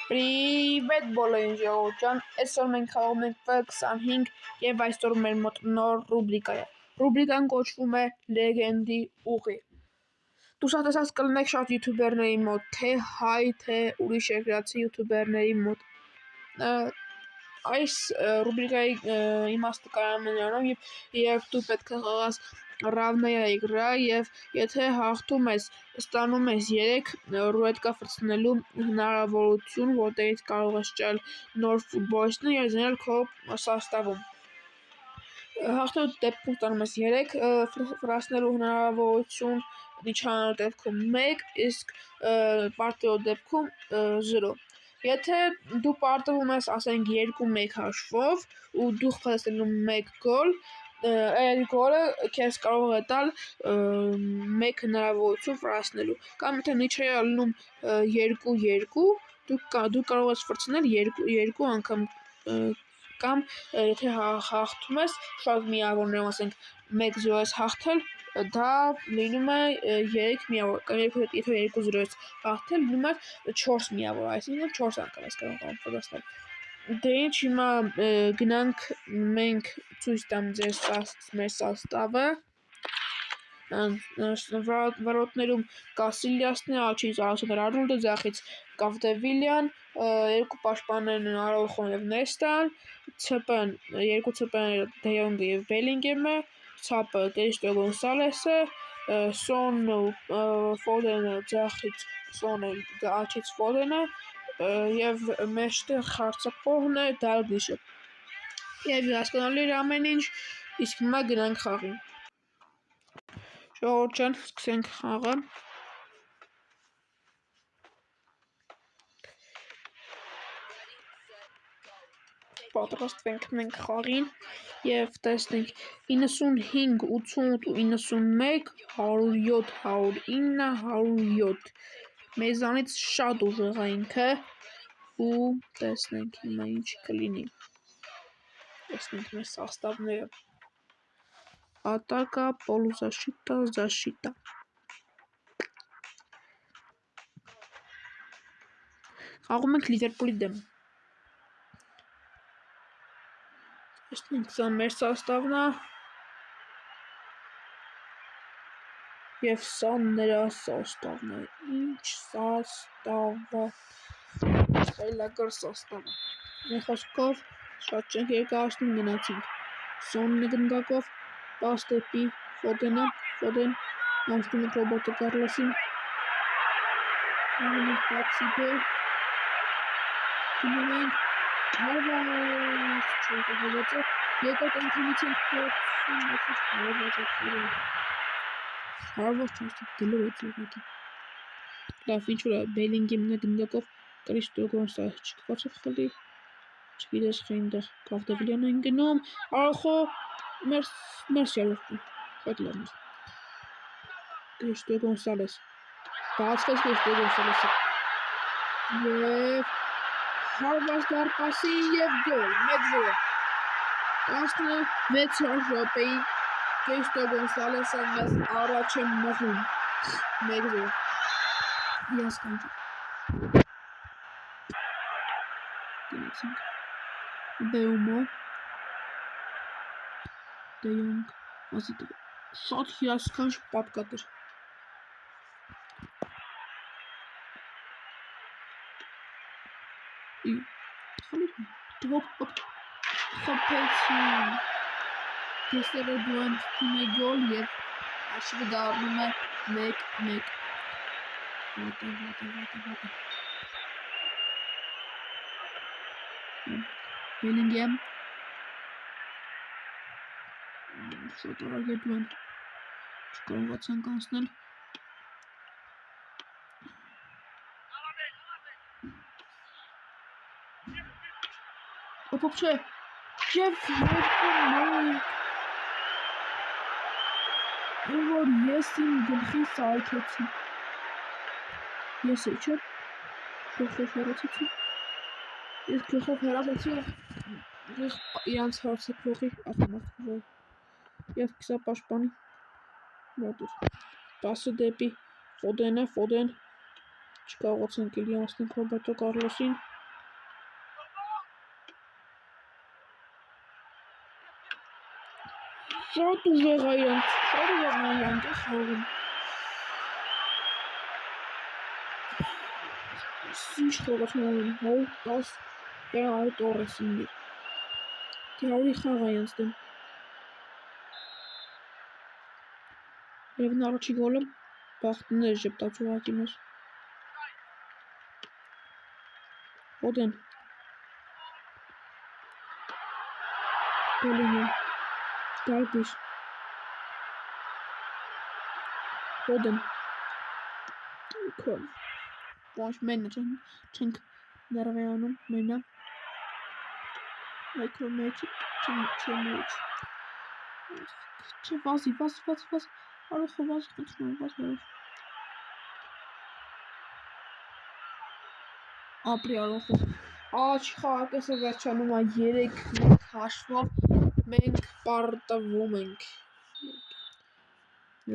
Պրիվետ բոլորին ժողովուրդ, այսօր մենք խաղում ենք F25 և այսօր մեր մոտ նոր ռուբրիկա է։ Ռուբրիկան կոչվում է Լեգենդի ուղի։ Դուք շատ տեսած կլինեք շատ յութուբերների մոտ, թե հայ, թե ուրիշ երկրացի յութուբերների մոտ։ Այս ռուբրիկայի իմաստը կայանում է նրանում, երբ դու պետք է խաղաս равная игра և եթե հաղթում ես, ստանում ես 3 ռուլետկա ֆրցնելու հնարավորություն, որտեղից կարող ես ճալ նոր ֆուտբոլիստներ և զինել քո սաստավում։ Հաղթելու դեպքում ստանում ես 3 ֆրացնելու հնարավորություն, դիչանալու դեպքում 1, իսկ պարտվելու դեպքում 0։ Եթե դու պարտվում ես, ասենք 2-1 հաշվով ու դու խփեցել 1 գոլ, այդ գոլը քեզ կարող է տալ 1 հնարավորություն ֆրացնելու, կամ եթե նիչեյա լինում 2-2, դու կարող ես ֆրցնել 2 անգամ, կամ եթե հաղթում ես շատ միավորներով, ասենք 1-0 ես հաղթել, դա լինում է 3 միավոր, կամ եթե 2-0 ես հաղթել, լինում է 4 միավոր, այսինքն 4 անգամ ես կարող ֆրացնել։ Դե ինչ, հիմա գնանք մենք ցույց տամ ձեզ մեր սաստավը։ Վարոտներում Կասիլյասն է, առաջից Ալեքսանդր Արնոլդը, ձախից Կավդեվիլյան, երկու պաշտպաններն են Արաուխոն և Նեստան, երկու ՑՊ-ները Դե Յոնգը և Բելինգեմը, ցապը Կրիստո Գոնսալեսը, Սոնն ու Ֆոդենը ձախից Սոնը, առաջից Ֆոդենը և մեջտեղ հարձակվողն է Դալգլիշը։ Եվ հասկանալի էր ամեն ինչ, իսկ հիմա գնանք խաղին։ Ժողովուրդ ջան, սկսենք խաղը։ Պատրաստվենք մենք խաղին և տեսնենք 95, 88 ու 91, 107, 109, 107։ Մեզանից շատ ուժեղ է ինքը ու տեսնենք հիմա ինչ կլինի։ Տեսնենք մեր սաստավները։ Атака, полузащита, защита։ Խաղում ենք Լիվերպուլի դեմ։ Տեսնենք, սա մեր սաստավն է։ Եվ սա նրա սաստավն է։ Ինչ սաստավ է։ Այլակար սաստավ է։ Մի խոսքով շատ չենք երկարացնում, գնացինք։ Սոնն է գնդակով, պաս դեպի Ֆոդենը, Ֆոդեն անցնում է Ռոբերտո Կարլոսին։ Անում ենք բացիբը։ Գնում ենք հարված չողողոցը, երկրորդ անգամից ենք փորձում, այսինչ հարված ախորում։ Հարված չասիկ գլով է ծողակի։ Լավ, ինչ-որ է, Բելինգեմն է գնդակով, Կրիստո Գոնսալես չկվացով խլի, չգիտես խենդեղ Կավդեվիլյան են գնում, Արախո, մերսի արոխում, շատ լավն է։ Կրիստո Գոնսալես, բացվեց Կրիստո Գոնսալեսը, և հարված դարպասին և գոլ, 1-0։ 16 րոպեի Կրիստո Գոնսալեսը մեզ առաջ է մղում, 1-0։ Հիասքանչ։ Գնացինք։ Բեումո, Դե Յոնգ, Ազիտը, շատ հիասքանչ պատկատեր։ Խփեցին։ Դեսերը դուան թվում է գոլ և հաշիվը դառնում է 1-1։ Վատը։ Բելինգեմ։ Շատ արագ է դուան։ Չկարողացանք անցնել։ Ոպոպ չէ։ Եվ 2-1։ Որ ես իմ գլխի սայթեցի։ Ես է չէ։ Գլխով հեռացեցի։ Ես գլխով հեռացեցի իրանց հարցակվողի ախմախվող և կիսապաշտպանի մոտ էր։ Պասը դեպի Ֆոդենը, Ֆոդեն չկարողացանք էլի անցնել Ռոբերտո Կարլոսին, Շատ ուժեղ է իրանք, շատ ուժեղ է իրանք է խաղում։ Ինչ խաղացում են, հոլ 10 Ferrari Torres-ին իր։ Դիարի խաղ է իրանց դեմ։ Երևն առաջի գոլը բախտներ ժպտաց ուղղակի մեզ։ Ֆոդեն։ Bellingham, Dalglish, Foden, Ոչ մենը չենք ներվեանում, մենը, այքրո մեջ, չմեջ, չէ վազի, արոխը վազի խնդրում, վազի, ապրի արոխը, աչ խաղակեսը վերջանում է 3-1 հաշվով, մենք պարտվում ենք,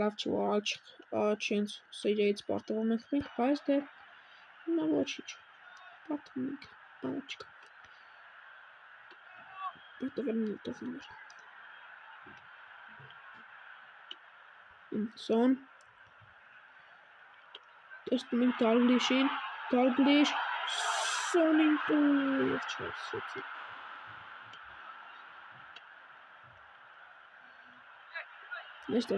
լավ չի, որ աչ ենց սերիայից պարտվում ենք մենք, բայց դե, նա ոչիչ, պարտվում ենք, բան չկա, պարտվել միտովներ, Son, տեսնում ենք Dalglish, Sonին տու և չասեցի, Նեստա,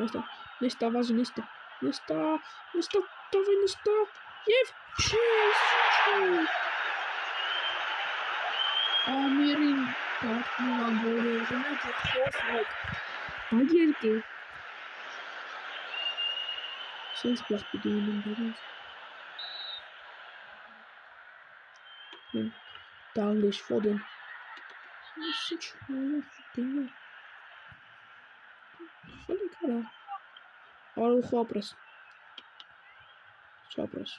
վազի, Նեստա, տավի Նեստա, և չես, Ամերին պարտնում ան գոլի եղնեք և խոսվեք, բագ երկի, սենց պլախ պիտի ունեմ բերած, Dalglish, Foden, ինչ դինը, խելի կարա, Արուխո ապրես, չապրես,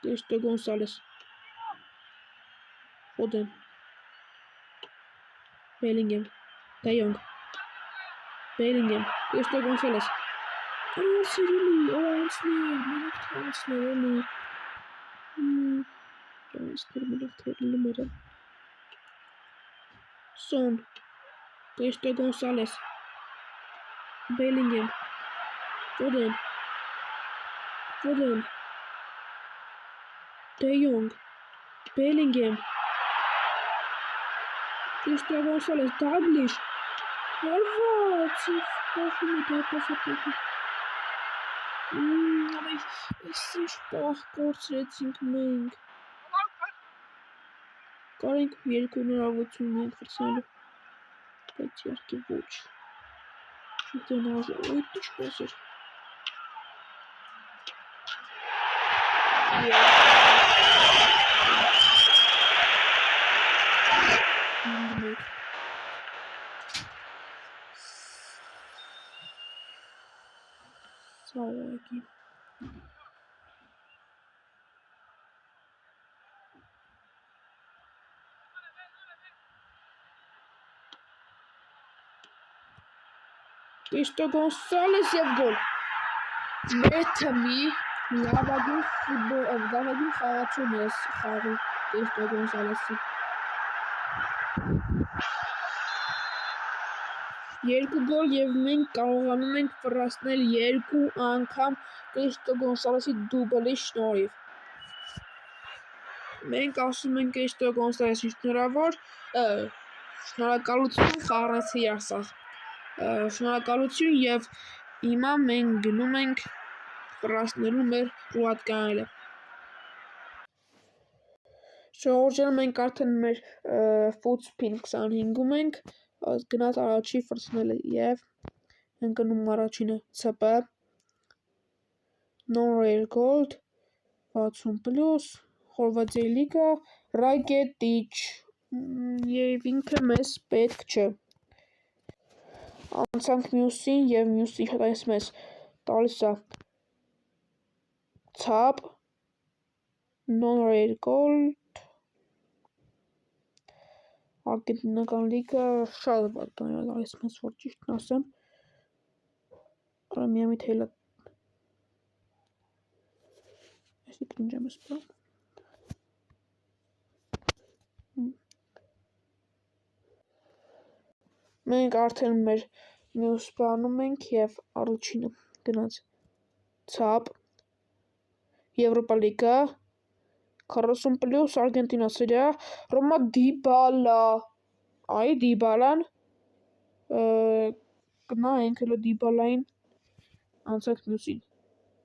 Դեշտո Գոնսալես, Foden, Bellingham, De Jong, Bellingham, Դեշտո Գոնսալես, Son, Դեշտո Գոնսալես, Bellingham, Foden, De Jong, Bellingham, Դեշտո Գոնսալես, Dalglish, Հարված, պախում է դապասապետի, այս ինչ պախ կորցրեցինք մենք, կարենք երկու նրավություն մենք խրցնելու, բայց իարկի ոչ, շուտենաժ, այդ ինչպես էր, Սաղակի, Դեշտո Գոնսալես և գոլ, մեր թմի լավագին խաղացում ես խաղի Դեշտո Գոնսալեսը, 2 գոլ և մենք կարողանում ենք վրացնել 2 անգամ Դեշտո Գոնսալեսի դուբլի շնորհիվ, մենք ասում ենք Դեշտո Գոնսալեսին շնորհակալություն խաղացի ասած, շնորհակալություն և հիմա մենք գնում ենք վրացնելու մեր ռուհատկաները, շողորջել մենք արդեն մեր ֆուտսպին 25-ում ենք, գնաց առաջի վրցնելը և ընկնում առաջինը CP, Non-Rare Gold, 60+, Խորվաթիայի լիգա, Ռակետիչ, և ինքը մեզ պետք չէ, անցանք մյուսին և մյուսի այս մեզ տալիս է CAP, Non-Rare Gold, Արգենտինական լիգա, շատ բան է տալիս մեզ, որ ճիշտն ասեմ, արա միամիտ հելա, այսինքն ինչ եմ սպրում, Մենք արդեն մեր մյուս բանում ենք և առաջինը գնաց ցապ, Եվրոպա լիգա, 40+ Արգենտինա սերիա, Ռոմա Դիբալա, այ Դիբալան, գնայինք հələ Դիբալային, անցանք մյուսին։